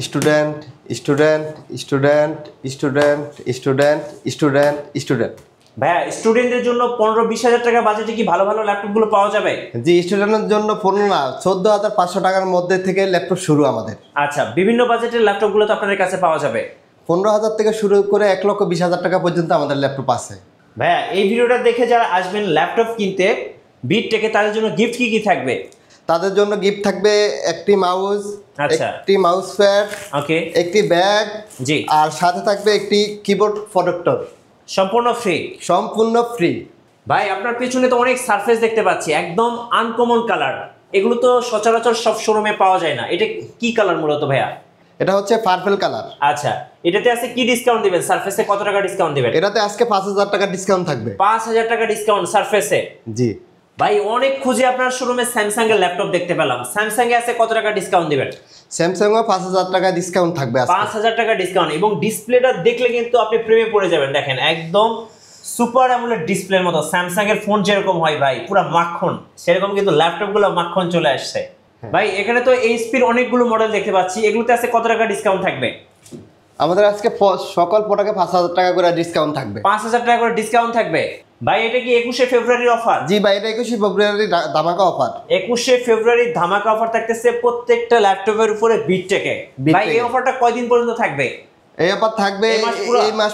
Student student student student student student student. ভাইয়া স্টুডেন্টদের জন্য 15-20 হাজার টাকা বাজেটে কি ভালো ভালো ল্যাপটপগুলো পাওয়া যাবে? জি, স্টুডেন্টের জন্য 15 না 14,500 টাকার মধ্যে থেকে ল্যাপটপ শুরু আমাদের। আচ্ছা, বিভিন্ন বাজেটের ল্যাপটপগুলো তো আপনাদের কাছে পাওয়া যাবে। 15,000 থেকে শুরু করে 1,20,000 টাকা পর্যন্ত আমাদের ল্যাপটপ আছে। ভাইয়া এই ভিডিওটা দেখে যারা আসবেন ল্যাপটপ কিনতে বিটটেকে, তাদের জন্য গিফট কি থাকবে? তাদের জন্য গিফট থাকবে একটি মাউস, আচ্ছা, একটি মাউস প্যাড, ওকে, একটি ব্যাগ, জি, আর সাথে থাকবে একটি কিবোর্ড প্রোটেক্টর। সম্পূর্ণ ফ্রি। সম্পূর্ণ ফ্রি। ভাই আপনার পেছনে তো অনেক সারফেস দেখতে পাচ্ছি, একদম আনকমন কালার। এগুলো তো সচরাচর সব শোরুমে পাওয়া যায় না। এটা কি কালার মূলত ভাইয়া? এটা হচ্ছে পার্পল কালার। আচ্ছা, এটাতে আছে কি ডিসকাউন্ট দিবেন? সারফেসে কত টাকা ডিসকাউন্ট দিবেন? এটাতে আজকে 5,000 টাকা ডিসকাউন্ট থাকবে। 5,000 টাকা ডিসকাউন্ট সারফেসে? জি ভাই অনেক খুঁজে আপনার শোরুমে স্যামসাং এর ল্যাপটপ দেখতে পেলাম। স্যামসাং এ আছে কত টাকা ডিসকাউন্ট দিবেন? স্যামসাং এও 5,000 টাকা ডিসকাউন্ট থাকবে আজকে। 5,000 টাকা ডিসকাউন্ট, এবং ডিসপ্লেটা দেখলে কিন্তু আপনি প্রেমে পড়ে যাবেন। দেখেন একদম সুপার অ্যামোলেড ডিসপ্লের মতো। স্যামসাং এর ফোন যেরকম হয় ভাই পুরো মাখন, সেরকম কিন্তু ল্যাপটপগুলো মাখন চলে আসছে। ভাই এখানে তো এইচপির অনেকগুলো মডেল দেখতে পাচ্ছি, এগুলোতে আছে কত টাকা ডিসকাউন্ট থাকবে? আমাদের আজকে সকল প্রোডাক্টে 5,000 টাকা করে ডিসকাউন্ট থাকবে। 5,000 টাকা করে ডিসকাউন্ট থাকবে। ভাই এটা কি 21শে ফেব্রুয়ারির অফার? জি ভাই, এটা 21শে ফেব্রুয়ারি ধামাকা অফার। 21শে ফেব্রুয়ারির ধামাকা অফার থাকতেছে প্রত্যেকটা ল্যাপটপের উপরে বিটটেকে। ভাই এই অফারটা কয়দিন পর্যন্ত থাকবে? এই অফার থাকবে এই মাস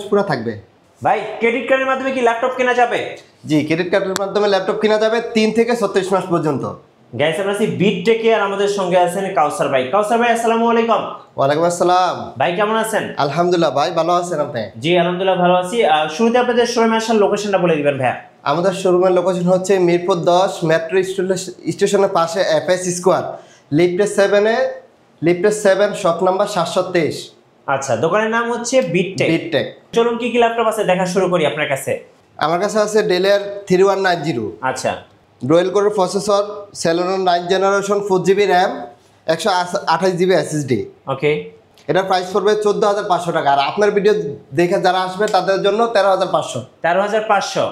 পুরো থাকবে। ভাই ক্রেডিট কার্ডের মাধ্যমে কি ল্যাপটপ কেনা যাবে? জি, ক্রেডিট কার্ডের মাধ্যমে ল্যাপটপ কেনা যাবে 3 থেকে 36 মাস পর্যন্ত। গাইস আমরা আছি বিটটেকে, আর আমাদের সঙ্গে আছেন কাউসার ভাই। কাউসার ভাই আসসালামু আলাইকুম। ওয়ালাইকুম আসসালাম। ভাই কেমন আছেন? আলহামদুলিল্লাহ ভাই, ভালো আছেন আপনি? জি আলহামদুলিল্লাহ ভালো আছি। শুরুতে আপনাদের শোরুমে আসার লোকেশনটা বলে দিবেন ভাইয়া। আমাদের শোরুমের লোকেশন হচ্ছে মিরপুর 10 মেট্রো স্টেশনের পাশে এফএস স্কোয়ার, লিফটের 7 শপ নাম্বার 723। আচ্ছা, দোকানের নাম হচ্ছে বিটটেক। চলুন কি ল্যাপটপ আছে দেখা শুরু করি আপনার কাছে। আমার কাছে আছে ডেলের 3190। আচ্ছা, ডুয়েল কোরের processor, Celeron 9 generation, 4GB RAM, 128GB SSD। Okay, এটার প্রাইস পড়বে 14,500 টাকা। আর আপনার ভিডিও দেখে যারা আসবে তাদের জন্য 13,500। 13,500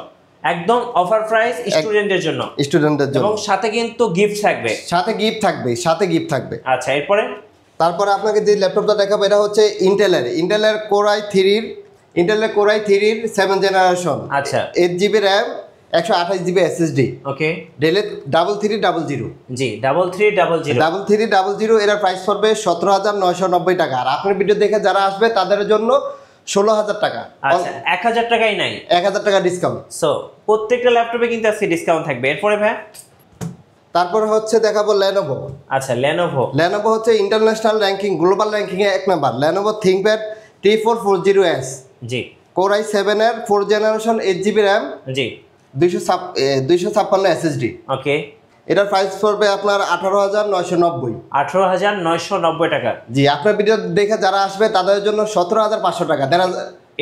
একদম অফার প্রাইস স্টুডেন্টদের জন্য। এবং সাথে কিন্তু গিফট থাকবে। সাথে গিফট থাকবে। আচ্ছা, এরপরে তারপরে আপনাকে যে ল্যাপটপটা দেখাবো এটা হচ্ছে ইন্টেলের কোর i3 7 জেনারেশন। আচ্ছা, 8GB র্যাম, 128GB SSD। ওকে, ডেলের 3300। জি 3300। এর প্রাইস পড়বে 17,990 টাকা। আর আপনার ভিডিও দেখে যারা আসবে তাদের জন্য 16,000 টাকা। আচ্ছা, 1,000 টাকাই নাই, 1,000 টাকা ডিসকাউন্ট। সো প্রত্যেকটা ল্যাপটপে কিন্তু আজকে ডিসকাউন্ট থাকবে। এরপরে ভাই তারপর হচ্ছে দেখাবো লেনোভো। আচ্ছা, লেনোভো হচ্ছে ইন্টারন্যাশনাল র্যাঙ্কিং, গ্লোবাল র্যাঙ্কিংয়ে 1 নাম্বার। লেনোভো থিংকপ্যাড T440S, জি কোর i7 এর 4 জেনারেশন, 8GB র্যাম, জি 256 SSD। ওকে, এটার প্রাইস পড়বে আপনার 18,990। 18,990 টাকা। জি, আপনার ভিডিও দেখে যারা আসবে তাদের জন্য 17,500 টাকা।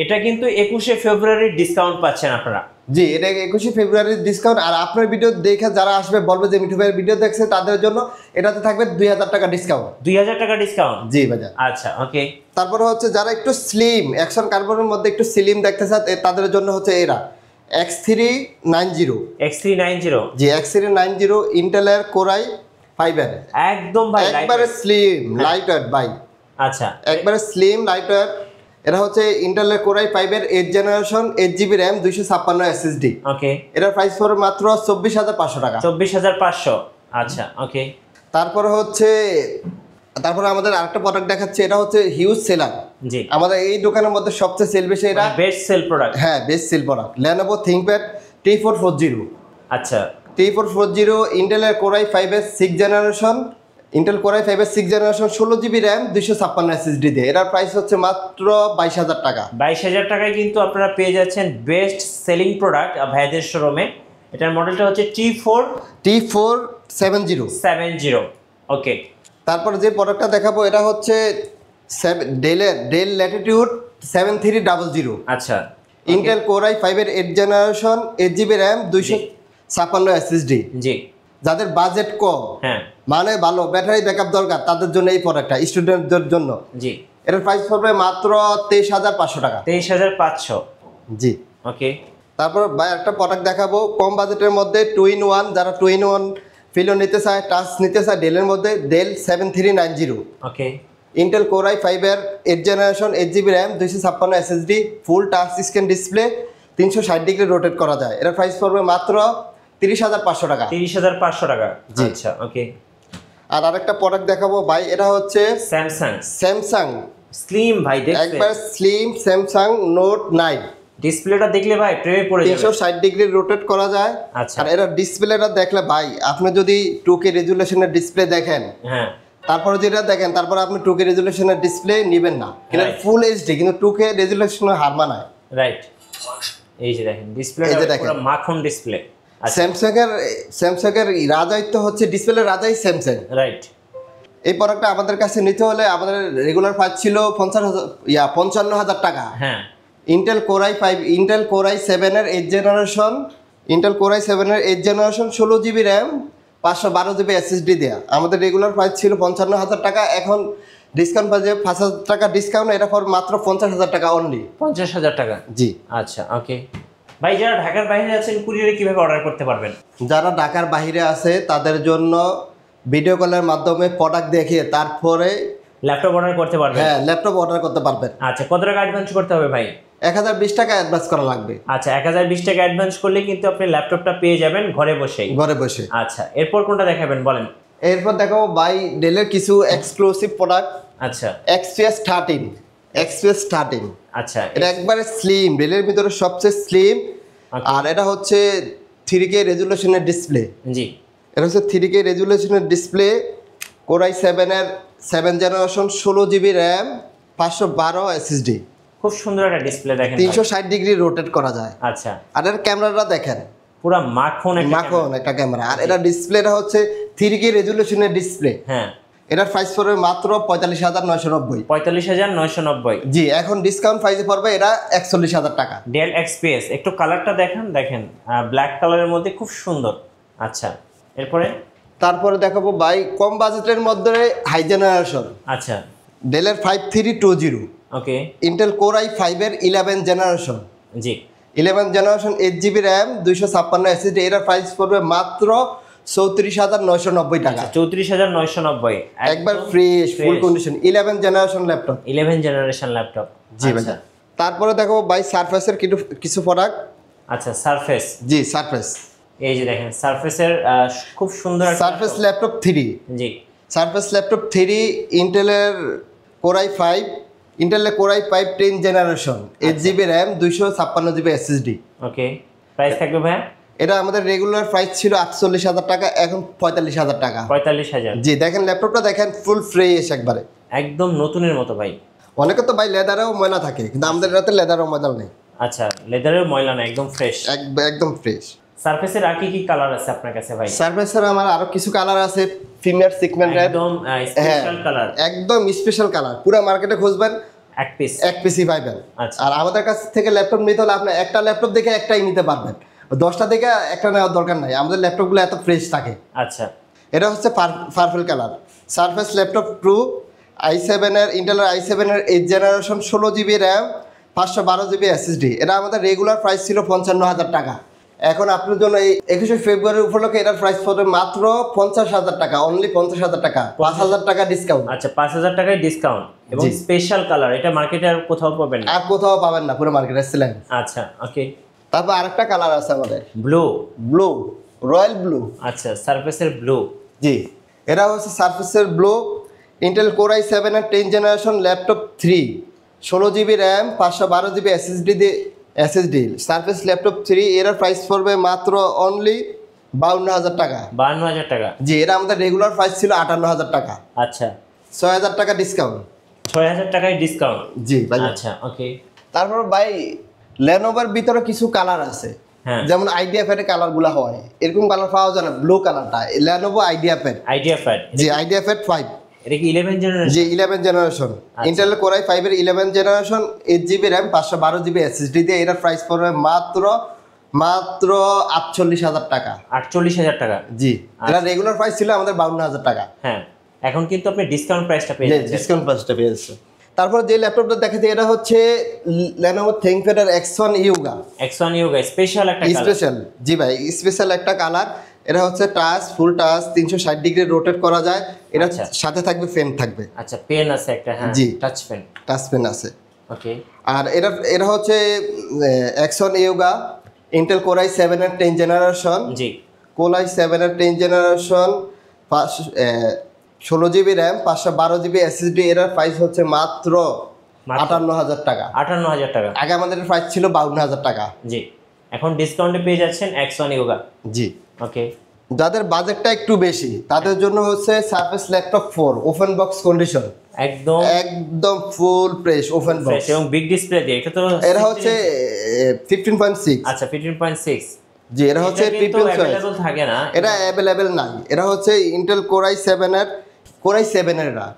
এটা কিন্তু 21শে ফেব্রুয়ারির ডিসকাউন্ট পাচ্ছেন আপনারা। জি, এটা 21শে ফেব্রুয়ারির ডিসকাউন্ট। আর আপনার ভিডিও দেখে যারা আসবে বলবে যে মিঠু ভাইয়ের ভিডিও দেখছে, তাদের জন্য এটাতে থাকবে 2,000 টাকা ডিসকাউন্ট। 2,000 টাকা ডিসকাউন্ট? জি বাজার। আচ্ছা, ওকে। তারপরে হচ্ছে যারা একটু স্লিম, অ্যাকশন কার্বনের মধ্যে একটু স্লিম দেখতে চান, তাদের জন্য হচ্ছে এরা X390। জি, X390 ইন্টেলের কোর i5 এর একদম ভাই একবারে স্লিম লাইট ওয়েট ভাই। আচ্ছা, একবারে স্লিম লাইট ওয়েট। এটা হচ্ছে ইন্টেলের কোর i5 এর 8 generation, 8GB RAM, 256 SSD। Okay, এটার প্রাইস পড়বে মাত্র 24,500 টাকা। 24,500। আচ্ছা, ওকে। তারপরে আমাদের আরেকটা প্রোডাক্ট দেখাচ্ছে, এটা হচ্ছে হিউজ সেলার। জি, আমাদের এই দোকানের মধ্যে সবচেয়ে সেল বেশি, এটা বেস্ট সেল প্রোডাক্ট। হ্যাঁ, best sell product Lenovo ThinkPad T440। আচ্ছা, T440 ইন্টেলের কোর i5 এর 6 জেনারেশন, 16GB র্যাম, 256 SSD দিয়ে। এটার প্রাইস হচ্ছে মাত্র 22,000 টাকা। 22,000 টাকায় কিন্তু আপনারা পেয়ে যাচ্ছেন বেস্ট সেলিং প্রোডাক্ট ভাইদের শোরুমে। এটার মডেলটা হচ্ছে T470। ওকে, তারপর যে প্রোডাক্টটা দেখাবো এটা হচ্ছে ডেল ল্যাটিটিউড 7300। আচ্ছা, ইন্টেল কোর i5 এর 8 জেনারেশন, 8GB র্যাম, 256 SSD। জি, যাদের বাজেট কম, হ্যাঁ, মানে ভালো ব্যাটারি ব্যাকআপ দরকার, তাদের জন্য এই প্রোডাক্টটা, স্টুডেন্টদের জন্য। জি, এটার প্রাইস পড়বে মাত্র 23,500 টাকা। 23,500। জি, ওকে। তারপর ভাই একটা প্রোডাক্ট দেখাবো কম বাজেটের মধ্যে, 2-in-1। যারা 2-in-1 ফিলো নিতে চায়, টাচ নিতে চায়, ডেলের মধ্যে Dell 7390। Okay, Intel core i 5 এর 8 generation 8 GB RAM 256 SSD full touch screen display 360 degree rotate করা যায়। এর প্রাইস পড়বে মাত্র 30,500 টাকা। 30,500 টাকা। জি। আচ্ছা ওকে। আর আরেকটা প্রোডাক্ট দেখাবো ভাই, এটা হচ্ছে স্যামসাং স্লিম ভাই, দেখতে একবার স্লিম স্যামসাং নোট 9। ডিসপ্লেটা দেখলে ভাই প্রেমে পড়ে যাবে। 360 ডিগ্রি রোটেট করা যায়। আচ্ছা। আর এর ডিসপ্লেটা দেখলে ভাই আপনি যদি 2K রেজুলেশনের ডিসপ্লে দেখেন, হ্যাঁ, তারপরে যেটা দেখেন, তারপর আপনি 2K রেজুলেশনের ডিসপ্লে নেবেন না, কিন্তু ফুল এইচডি কিন্তু 2K রেজুলেশনের হার মানায়। রাইট, এই যে দেখেন ডিসপ্লেটা পুরো মাখন ডিসপ্লে। স্যামসাং এর রাজাইত্ব হচ্ছে ডিসপ্লে রাজাই স্যামসাং। রাইট। এই প্রোডাক্টটা আমাদের কাছে নিতে হলে আমাদের রেগুলার প্রাইস ছিল 55,000 টাকা। হ্যাঁ। Intel core i 5 Intel core I 7 এর 8 জেনারেশন ইন্টেল কোর আই 7 এর 8 generation 16 GB RAM 512 GB SSD দেয়া আমাদের রেগুলার প্রাইস ছিল 55,000 টাকা। এখন ডিসকাউন্ট পাচ্ছে 5,000 টাকা ডিসকাউন্ট, এটা পর মাত্র 50,000 টাকা অনলি। 50,000 টাকা। জি। আচ্ছা ওকে ভাই, যারা ঢাকার বাইরে আছেন কুরিয়ারে কিভাবে অর্ডার করতে পারবেন? যারা ঢাকার বাইরে আছে তাদের জন্য ভিডিও কলের মাধ্যমে প্রোডাক্ট দেখিয়ে তারপরে ল্যাপটপ অর্ডার করতে পারবেন। হ্যাঁ, ল্যাপটপ অর্ডার করতে পারবেন। আচ্ছা, কত টাকা অ্যাডভান্স করতে হবে ভাই? 1020 টাকা অ্যাডভান্স করা লাগবে। আচ্ছা, 1020 টাকা অ্যাডভান্স করলে কিন্তু আপনি ল্যাপটপটা পেয়ে যাবেন ঘরে বসেই। ঘরে বসে। আচ্ছা, এরপর কোনটা দেখাবেন বলেন? এরপর দেখাবো ভাই ডেলের কিছু এক্সক্লুসিভ প্রোডাক্ট। আচ্ছা, XPS 13। আচ্ছা, এটা একবারে স্লিম, ডেলের ভিতরে সবচেয়ে স্লিম। আর এটা হচ্ছে 3K রেজুলেশনের ডিসপ্লে। জি, এটা হচ্ছে 3K রেজুলেশনের ডিসপ্লে, কোর আই 7 এর 7 জেনারেশন 16 জিবি র্যাম 512 এসএসডি। খুব সুন্দর একটা ডিসপ্লে দেখেন, 360 ডিগ্রি রোটেট করা যায়। আচ্ছা, আর এর ক্যামেরাটা দেখেন, পুরো মাখন একটা ক্যামেরা। আর এটা ডিসপ্লেটা হচ্ছে 3K রেজুলেশনের ডিসপ্লে। হ্যাঁ, এটার প্রাইস পড়বে মাত্র 45,990। 45,990। জি, এখন ডিসকাউন্ট প্রাইসে পড়বে এটা 41,000 টাকা। ডেল XPS, একটু কালারটা দেখেন ব্ল্যাক কালারের মধ্যে খুব সুন্দর। আচ্ছা, তারপরে দেখাবো ভাই কম বাজেটের মধ্যে হাই জেনারেশন। আচ্ছা, ডেলের 5320। ওকে। ইন্টেল কোর আই 5 এর 11 জেনারেশন। জি, 11 জেনারেশন 8 জিবি র্যাম 256 এসএসডি। এর প্রাইস পড়বে মাত্র 34,990 টাকা। 34,990 একবার fresh full condition 11 generation laptop. 11 generation laptop. জি ভাই। তারপরে দেখাবো ভাই সারফেসের কিছু প্রোডাক্ট। আচ্ছা, সারফেস। জি, সারফেস। এই যে দেখেন সারফেসের খুব সুন্দর সারফেস ল্যাপটপ 3। জি, সারফেস ল্যাপটপ 3 ইন্টেলের core i 5 10 generation 8 GB RAM 256 GB SSD. Okay, price থাকবে ভাই? এটা আমাদের রেগুলার প্রাইস ছিল 48,000 টাকা, এখন 45,000 টাকা। 45,000। জি, দেখেন ল্যাপটপটা দেখেন ফুল ফ্রেশ একবারে একদম নতুনের মতো ভাই। অনেকে তো ভাই লেদারেও ময়লা থাকে, কিন্তু আমাদের এটাতে লেদারও ময়লা নেই। আচ্ছা, লেদারের ময়লা না, একদম ফ্রেশ। একদম ফ্রেশ। সারফেসের আর কি কালার আছে আপনার কাছে ভাই? সারফেসের আমার আরো কিছু কালার আছে, প্রিমিয়ার সিগমেন্ট রেড, একদম স্পেশাল কালার, একদম স্পেশাল কালার। পুরো মার্কেটে খুঁজবেন এক পিসই পাইবেন। আর আমাদের কাছ থেকে ল্যাপটপ নিতে হলে আপনি একটা ল্যাপটপ দেখে একটাই নিতে পারবেন, 10টা দেখে একটা নেওয়ার দরকার নাই। আমাদের ল্যাপটপগুলো এত ফ্রেশ থাকে। আচ্ছা, এটা হচ্ছে purple colour. Surface laptop pro i7 এর ইন্টেলের i7 এর 8 generation 16 GB RAM 512 GB SSD. এটা আমাদের রেগুলার প্রাইস ছিল 55,000 টাকা। এখন আপনার জন্য এই 21শে ফেব্রুয়ারি উপলক্ষে এটার প্রাইস পড়বে মাত্র 50,000 টাকা, অনলি 50,000 টাকা, 5,000 টাকা ডিসকাউন্ট। আচ্ছা, 5,000 টাকায় ডিসকাউন্ট এবং স্পেশাল কালার। এটা মার্কেটে আর কোথাও পাবেন না? আর কোথাও পাবেন না, পুরো মার্কেটে সেলেন। আচ্ছা, ওকে। তারপর আরেকটা কালার আছে আমাদের, ব্লু, রয়্যাল ব্লু। আচ্ছা, সারফেসের ব্লু। জি, এটা হচ্ছে সারফেসের ব্লু ইন্টেল কোর আই 7 এর 10 generation laptop 3 16 GB RAM 512 GB SSD surface laptop 3। এর প্রাইস পড়বে মাত্র অনলি 52,000 টাকা। 52,000 টাকা। জি, এটা আমাদের রেগুলার প্রাইস ছিল 58,000 টাকা। আচ্ছা, 6,000 টাকা ডিসকাউন্ট। 6,000 টাকায় ডিসকাউন্ট। জি ভাই। আচ্ছা, ওকে। তারপর ভাই লেনোভোর ভিতরে কিছু কালার আছে, যেমন আইডিয়া প্যাডের কালারগুলো হয়, এরকম কালার পাওয়া যায় না। ব্লু কালারটা লেনোভো আইডিয়া প্যাড। জি, আইডিয়া প্যাড 5। এটা কি 11 জেনারেশন? জি, 11 জেনারেশন ইন্টেল কোর আই 5 এর 11 generation 8 GB RAM 512 GB SSD দিয়ে। এটার প্রাইস পড়বে মাত্র 48,000 টাকা। 48,000 টাকা। জি, এটা রেগুলার প্রাইস ছিল আমাদের 52,000 টাকা। হ্যাঁ, এখন কিন্তু আপনি ডিসকাউন্ট প্রাইসটা পেয়ে যাচ্ছেন। ডিসকাউন্ট প্রাইসটা পেয়ে যাচ্ছেন। তারপর যে ল্যাপটপটা দেখাতে, এটা হচ্ছে Lenovo ThinkPad এর X1 Yoga। স্পেশাল একটা কালার। স্পেশাল, জি ভাই, স্পেশাল একটা কালার। এটা হচ্ছে টাচ, ফুল টাচ, 360 ডিগ্রি রোটেট করা যায়, এটা আচ্ছা। সাথে থাকবে পেন থাকবে। আচ্ছা, পেন আছে একটা, হ্যাঁ, জি। Touch pen. টাচ পেন আছে। ওকে। আর এটা হচ্ছে Axon Yoga Intel Core i7 এর 10 জেনারেশন। জি। Core i7 এর 10 generation 16 GB RAM 512 GB SSD. এর প্রাইস হচ্ছে মাত্র 58,000 টাকা। 58,000 টাকা। আগে আমাদের প্রাইস ছিল 52,000 টাকা। জি, এখন ডিসকাউন্টে পেয়ে যাচ্ছেন Axon Yoga। জি। ওকে। যাদের বাজেটটা একটু বেশি তাদের জন্য হচ্ছে surface laptop 4 open box condition, একদম ফুল ফ্রেশ ওপেন বক্স এবং বিগ ডিসপ্লে দিয়ে। এটা তো এটা হচ্ছে 15.6। আচ্ছা, 15.6। জি, এটা হচ্ছে ট্রিপল চয়েস। अवेलेबल থাকে না, এটা अवेलेबल নাই। এটা হচ্ছে ইন্টেল Core i7 এর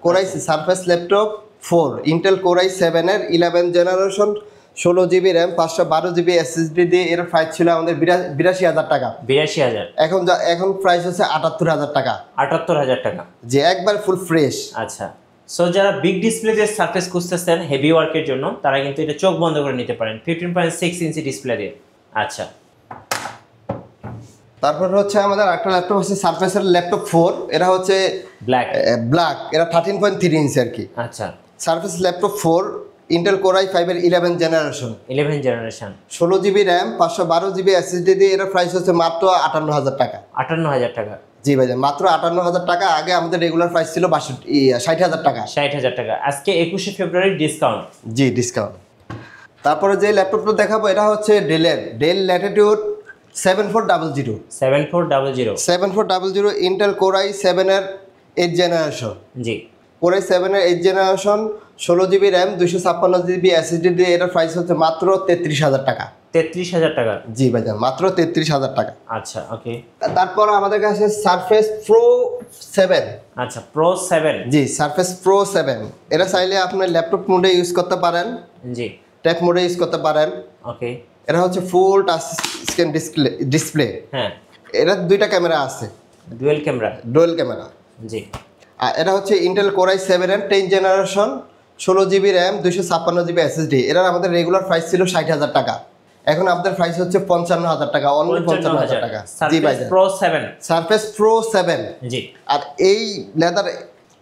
Core i surface laptop 4 Intel Core i7 এর 11 generation 16 GB RAM 512 GB SSD দিয়ে। এর প্রাইস ছিল আমাদের 82,000 টাকা। 82,000। এখন প্রাইস হচ্ছে 78,000 টাকা। 78,000 টাকা। যে একবার ফুল ফ্রেশ। আচ্ছা, সো যারা বিগ ডিসপ্লে দিয়ে সারফেস খুঁজতেছেন হেভি ওয়ার্কের জন্য, তারা কিন্তু এটা চোখ বন্ধ করে নিতে পারেন 15.6 ইঞ্চি ডিসপ্লে দিয়ে। আচ্ছা, তারপর হচ্ছে আমাদের একটা ল্যাপটপ হচ্ছে সারফেসের ল্যাপটপ 4। এটা হচ্ছে ব্ল্যাক। এটা 13.3 ইঞ্চি আর কি। আচ্ছা, surface laptop 4 Intel Core i5 এর 11 generation 16 GB RAM 512 GB SSD দিয়ে। এর প্রাইস হচ্ছে মাত্র 58,000 টাকা। 58,000 টাকা। জি ভাই, মাত্র 58,000 টাকা। আগে আমাদের রেগুলার প্রাইস ছিল 60,000 টাকা। 60,000 টাকা। আজকে 21শে ফেব্রুয়ারি ডিসকাউন্ট। জি, ডিসকাউন্ট। তারপরে যে ল্যাপটপটা দেখাবো এটা হচ্ছে del Latitude 7400 7400 Intel Core i7 এর 8 জেনারেশন। জি, Core i7 এর 8 generation 16 GB RAM 256 GB SSD দিয়ে। এটার প্রাইস হচ্ছে মাত্র 33,000 টাকা। 33,000 টাকা। জি ভাইজান, মাত্র 33,000 টাকা। আচ্ছা, ওকে। তারপর আমাদের কাছে সারফেস প্রো 7। আচ্ছা, প্রো 7। জি, সারফেস প্রো 7 এটা চাইলে আপনি ল্যাপটপ মোডে ইউজ করতে পারেন, জি, ট্যাব মোডে ইউজ করতে পারেন। ওকে। এটা হচ্ছে ফুল টাচ স্ক্রিন ডিসপ্লে। হ্যাঁ, এটা দুইটা ক্যামেরা আছে, ডুয়াল ক্যামেরা। জি। আর এটা হচ্ছে ইন্টেল Core i7 এর 10 generation 16 GB RAM 256 GB SSD. এর আমাদের রেগুলার প্রাইস ছিল 60,000 টাকা। এখন আপনাদের প্রাইস হচ্ছে 55,000 টাকা, অনলি 55,000 টাকা। জি ভাই, প্রো 7 সারফেস প্রো 7। জি। আর এই লেদার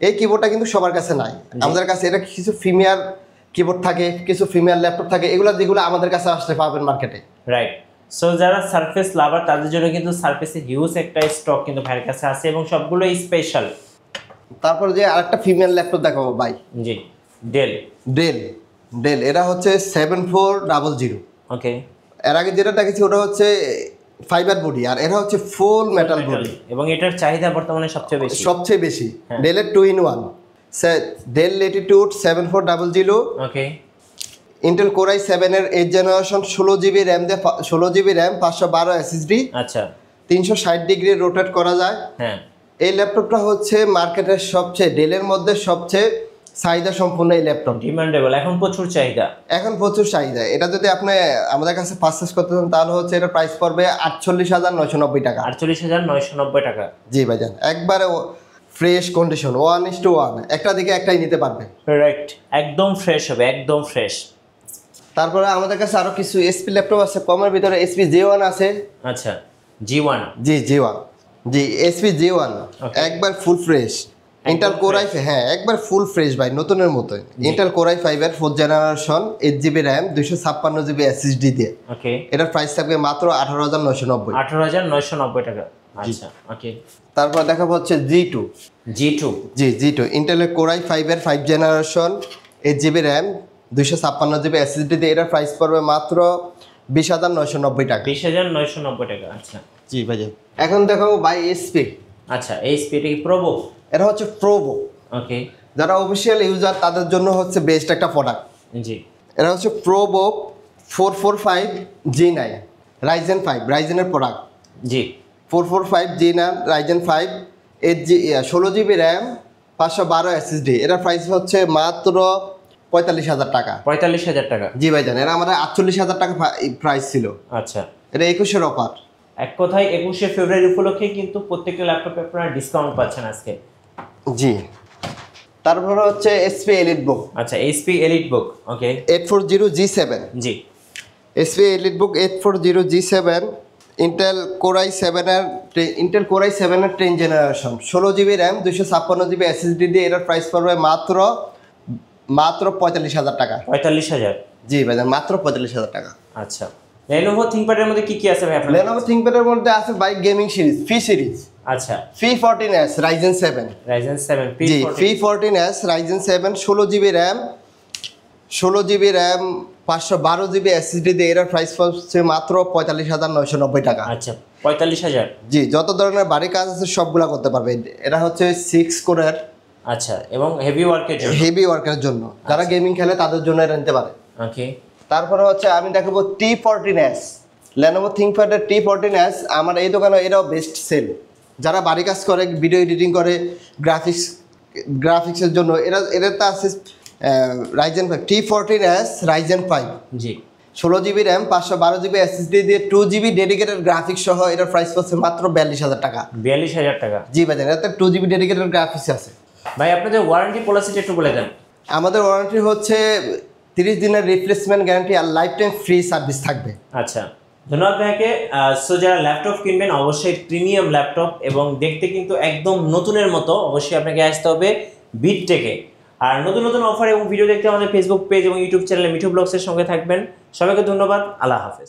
এই কিবোর্ডটা কিন্তু সবার কাছে নাই। আমাদের কাছে এটা কিছু প্রিমিয়ার কিবোর্ড থাকে, কিছু প্রিমিয়ার ল্যাপটপ থাকে, যেগুলো আমাদের কাছে আসতে পাবেন মার্কেটে। রাইট। সো যারা সারফেস লাভার তাদের জন্য কিন্তু সারফেসের হিউজ একটা স্টক কিন্তু ভাইয়ের কাছে আছে এবং সবগুলোই স্পেশাল। তারপর যে আরেকটা প্রিমিয়ার ল্যাপটপ দেখাবো ভাই। জি, ডেল এটা হচ্ছে 7400। ওকে। এর আগে যেটা দেখেছি ওটা হচ্ছে ফাইবার বডি, আর এটা হচ্ছে ফুল মেটাল বডি এবং এটার চাহিদা বর্তমানে সবচেয়ে বেশি। ডেলের 2-in-1 ডেল ল্যাটিটিউড 7400। ওকে। ইন্টেল Core i7 এর 8 জেনারেশন 16 জিবি র্যাম 512 এসএসডি। আচ্ছা, 360 ডিগ্রি রোটেট করা যায়। হ্যাঁ, এই ল্যাপটপটা হচ্ছে মার্কেটের ডেলের মধ্যে সবচেয়ে চাহিদা সম্পূর্ণ এই ল্যাপটপ। ডিমান্ডেবল, এখন প্রচুর চাহিদা। এটা যদি আপনি আমাদের কাছে পারচেজ করতে চান তাহলে হচ্ছে এটা প্রাইস পড়বে 48,990 টাকা। 48,990 টাকা। জি ভাইজান, একবারে ফ্রেশ কন্ডিশন 1:1, একটা দিকে একটাই নিতে পারবে। রাইট, একদম ফ্রেশ হবে, একদম ফ্রেশ। তারপরে আমাদের কাছে আরো কিছু এসপি ল্যাপটপ আছে, কমের ভিতরে এসপি J1 আছে। আচ্ছা, G1। জি, J1। জি, এসপি J1 একবার full fresh. Intel Core i5, হ্যাঁ, একবার ফুল ফ্রেশ ভাই, নতুনের মতোই। ইন্টেল Core i5 এর 4 generation 8 GB RAM 256 GB SSD দিয়ে। ওকে। এটার প্রাইস থাকবে মাত্র 18,990। 18,990 টাকা। আচ্ছা, ওকে। তারপর দেখাবো হচ্ছে G2। জি, G2 ইন্টেলের Core i5 এর 5 generation 8 GB RAM 256 GB SSD দিয়ে। এটার প্রাইস পড়বে মাত্র 20,990 টাকা। 20,990 টাকা। আচ্ছা, জি ভাই। এখন দেখাবো ভাই এসপি। আচ্ছা, এইচপি এটা কি প্রোবো? এটা হচ্ছে প্রোবো। ওকে। যারা অফিসিয়াল ইউজার তাদের জন্য হচ্ছে বেস্ট একটা প্রোডাক্ট। জি। এটা হচ্ছে প্রোবো 445 G9 রাইজেনের প্রোডাক্ট। জি, 445 G9 Ryzen 5 16 GB RAM 512 SSD. এটার প্রাইস হচ্ছে মাত্র 45,000 টাকা। 45,000 টাকা। জি ভাইজান, এরা আমাদের 48,000 টাকা প্রাইস ছিল। আচ্ছা, এটা 21-এর অফার। এক কথায় 21শে ফেব্রুয়ারি উপলক্ষে কিন্তু প্রত্যেকটা ল্যাপটপে আপনারা ডিসকাউন্ট পাচ্ছেন আজকে। জি। তারপরে হচ্ছে এসপি এলিটবুক। আচ্ছা, এইচপি এলিটবুক। ওকে। 840 G7। জি। SP EliteBook 840 G7 Intel core i 7 এর 10 generation 16 GB RAM 256 GB SSD দিয়ে এটার প্রাইস পড়বে মাত্র 45,000 টাকা। 45,000? জি ভাইজান, মাত্র 45,000 টাকা। আচ্ছা, Lenovo ThinkPad এর মধ্যে কি কি আছে ভাই আপনার? Lenovo ThinkPad এর মধ্যে আছে ভাই গেমিং সিরিজ, ফি সিরিজ। আচ্ছা, P14s Ryzen 7। Ryzen 7 জি, P14s Ryzen 7 16 GB RAM 512 GB SSD দিয়ে এটার প্রাইস পড়ছে মাত্র 45,990 টাকা। আচ্ছা, 45,000? জি, যত ধরনের বাড়ি কাজ আছে সবগুলা করতে পারবে। এটা হচ্ছে 6 কোরের। আচ্ছা, এবং হেভি ওয়ার্কের জন্য যারা গেমিং খেলে তাদের জন্য এটা নিতে পারে। ওকে। তারপরে হচ্ছে আমি দেখাবো T14s, Lenovo ThinkPad এর T14s। আমার এই দোকানে এটাও বেস্ট সেল। যারা বাড়ি কাজ করে, ভিডিও এডিটিং করে, গ্রাফিক্সের জন্য এটা তো আছে Ryzen 5 T14s Ryzen 5। জি, 16 জিবি র্যাম 512 জিবি এসএসডি দিয়ে 2 জিবি ডেডিকেটেড গ্রাফিক্স সহ এটার প্রাইস পড়ছে মাত্র 42,000 টাকা। 42,000 টাকা? জি ভাই, এটাতে 2 জিবি ডেডিকেটেড গ্রাফিক্স আছে। ভাই আপনাদের ওয়ারেন্টি পলিসিটা একটু বলে দেন। আমাদের ওয়ারেন্টি হচ্ছে 30 দিনের রিপ্লেসমেন্ট গ্যারান্টি আর লাইফ টাইম ফ্রি সার্ভিস থাকবে। আচ্ছা, ধন্যবাদ ভাইকে। সো যারা ল্যাপটপ কিনবেন অবশ্যই প্রিমিয়াম ল্যাপটপ এবং দেখতে কিন্তু একদম নতুনের মতো, অবশ্যই আপনাকে আসতে হবে বিটটেকে। আর নতুন নতুন অফার এবং ভিডিও দেখতে আমাদের ফেসবুক পেজ এবং ইউটিউব চ্যানেলে মিঠু ব্লগসের সঙ্গে থাকবেন। সবাইকে ধন্যবাদ, আল্লাহ হাফেজ।